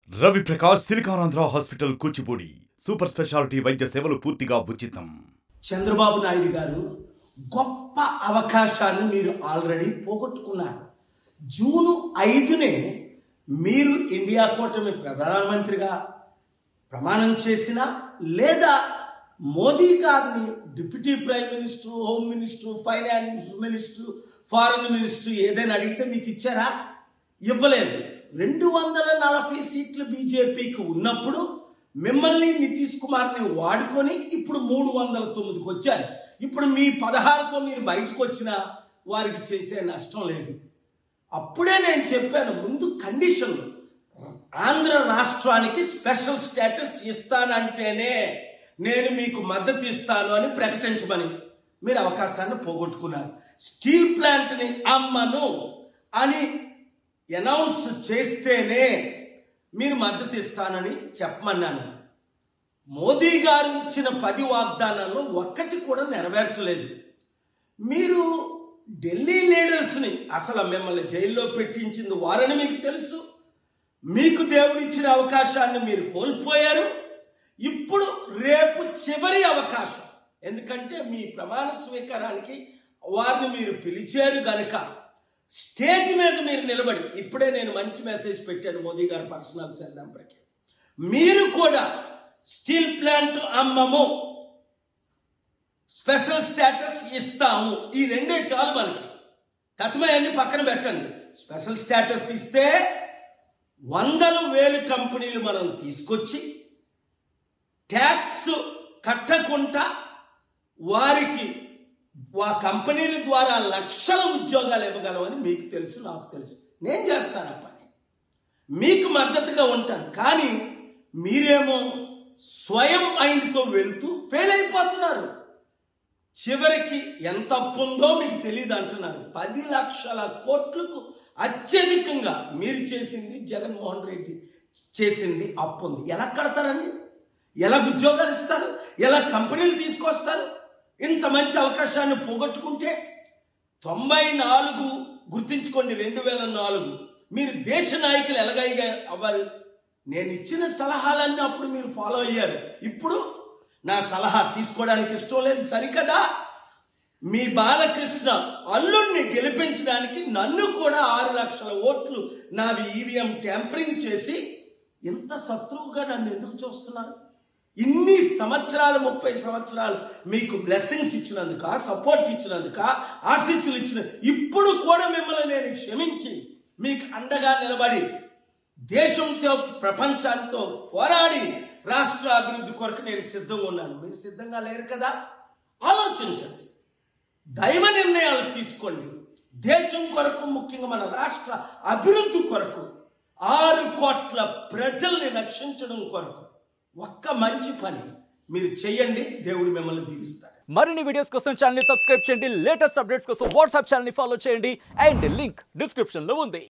Ravi Prakash Siliconandhra hospital Kuchipudi super speciality వైద్య సేవలు పూర్తిగా ఉచితం. చంద్రబాబు నాయుడు గారు గొప్ప అవకాశాన్ని మీరు ఆల్రెడీ పోగొట్టుకున్నారు. జూన్ 5నే మీరు ఇండియా కూటమి ప్రధానమంత్రిగా ప్రమాణం చేసిన లేదా మోదీ గారిని deputy prime minister, home minister, finance minister, foreign minister ఏదైనా అడిగితే మీకు ఇచ్చారా? ఇవ్వలేదు. 240 సీట్లు బీజేపీకి ఉన్నప్పుడు మిమ్మల్ని నితీష్ కుమార్ని వాడుకొని ఇప్పుడు 309కి వచ్చారు. ఇప్పుడు మీ 16తో మీరు బయటకు వచ్చినా వారికి చేసే నష్టం లేదు. అప్పుడే నేను చెప్పాను, ముందు కండిషన్లు ఆంధ్ర రాష్ట్రానికి స్పెషల్ స్టేటస్ ఇస్తానంటేనే నేను మీకు మద్దతు ఇస్తాను అని ప్రకటించమని. మీరు అవకాశాన్ని పోగొట్టుకున్నారు. స్టీల్ ప్లాంట్ని అమ్మను అని అనౌన్స్ చేస్తేనే మీరు మద్దతు ఇస్తానని చెప్పమన్నాను. మోదీ గారు ఇచ్చిన 10 వాగ్దానాల్లో ఒక్కటి కూడా నెరవేర్చలేదు. మీరు ఢిల్లీ లీడర్స్ని అసలు మిమ్మల్ని జైల్లో పెట్టించింది వారని మీకు తెలుసు. మీకు దేవుడిచ్చిన అవకాశాన్ని మీరు కోల్పోయారు. ఇప్పుడు రేపు చివరి అవకాశం, ఎందుకంటే మీ ప్రమాణ స్వీకారానికి వారిని మీరు పిలిచారు గనుక స్టేజ్ మీద మీరు నిలబడి, ఇప్పుడే నేను మంచి మెసేజ్ పెట్టాను మోదీ గారు పర్సనల్ సెల్ నెంబర్కి, మీరు కూడా స్టీల్ ప్లాంట్ అమ్మము, స్పెషల్ స్టేటస్ ఇస్తాము, ఈ రెండే చాలు మనకి. తత్మయాన్ని పక్కన పెట్టండి. స్పెషల్ స్టేటస్ ఇస్తే 100,000 కంపెనీలు మనం తీసుకొచ్చి ట్యాక్స్ కట్టకుండా వారికి ఆ కంపెనీల ద్వారా లక్షల ఉద్యోగాలు ఇవ్వగలమని మీకు తెలుసు, నాకు తెలుసు. నేను చేస్తాను ఆ పని, మీకు మద్దతుగా ఉంటాను. కానీ మీరేమో స్వయం మైండ్తో వెళ్తూ ఫెయిల్ అయిపోతున్నారు. చివరికి ఎంత అప్పు ఉందో మీకు తెలియదు అంటున్నారు. 10 లక్షల కోట్లకు అత్యధికంగా మీరు చేసింది, జగన్మోహన్ రెడ్డి చేసింది అప్పు ఉంది. ఎలా కడతారండి? ఎలా ఉద్యోగాలు ఇస్తారు? ఎలా కంపెనీలు తీసుకొస్తారు? ఇంత మంచి అవకాశాన్ని పోగొట్టుకుంటే 94 గుర్తించుకోండి, 2004 మీరు దేశ నాయకులు ఎలాగైగా అవ్వాలి. నేను ఇచ్చిన సలహాలన్నీ అప్పుడు మీరు ఫాలో అయ్యారు. ఇప్పుడు నా సలహా తీసుకోవడానికి ఇష్టం లేదు సరికదా? మీ బాలకృష్ణ అల్లుడిని గెలిపించడానికి నన్ను కూడా 6 లక్షల ఓట్లు నావి ఈవీఎం ట్యాంపరింగ్ చేసి ఇంత శత్రువుగా నన్ను ఎందుకు చూస్తున్నారు? ఇన్ని సంవత్సరాలు, 30 సంవత్సరాలు మీకు బ్లెస్సింగ్స్ ఇచ్చినందుక, సపోర్ట్ ఇచ్చినందుక, ఆశీస్సులు ఇచ్చిన, ఇప్పుడు కూడా మిమ్మల్ని నేను క్షమించి మీకు అండగా నిలబడి దేశంతో ప్రపంచాంతో పోరాడి రాష్ట్ర అభివృద్ధి కొరకు నేను సిద్ధంగా ఉన్నాను. మీరు సిద్ధంగా లేరు కదా? ఆలోచించండి, దైవ నిర్ణయాలు తీసుకోండి. దేశం కొరకు, ముఖ్యంగా మన రాష్ట్ర అభివృద్ధి కొరకు, 6 కోట్ల ప్రజల్ని రక్షించడం కొరకు ఒక్క మంచి పని మీరు చేయండి. దేవుడు మిమ్మల్ని దీవిస్తాడు. మరిన్ని వీడియోస్ కోసం ఛానల్ ని సబ్స్క్రైబ్ చేయండి. లేటెస్ట్ అప్డేట్స్ కోసం వాట్సాప్ ఛానల్ ని ఫాలో చేయండి. అండ్ లింక్ డిస్క్రిప్షన్ లో ఉంది.